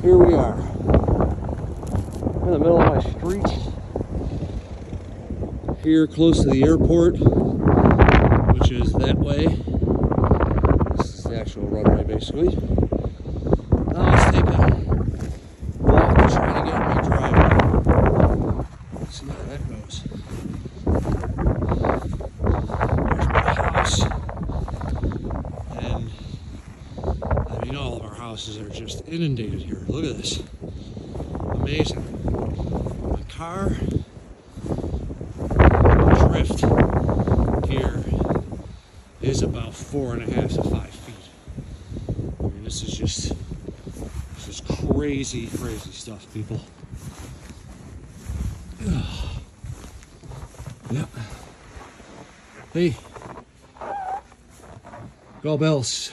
Here we are. I'm in the middle of my street. Here close to the airport, which is that way. This is the actual runway basically. Now let's take a walk to try to get my driveway. Let's see how that goes. There's my house. And I mean, all of our houses are just inundated here. Look at this. Amazing. My car drift here is about 4.5 to 5 feet. I mean, this is crazy, crazy stuff, people. Yeah. Hey. Go Bells.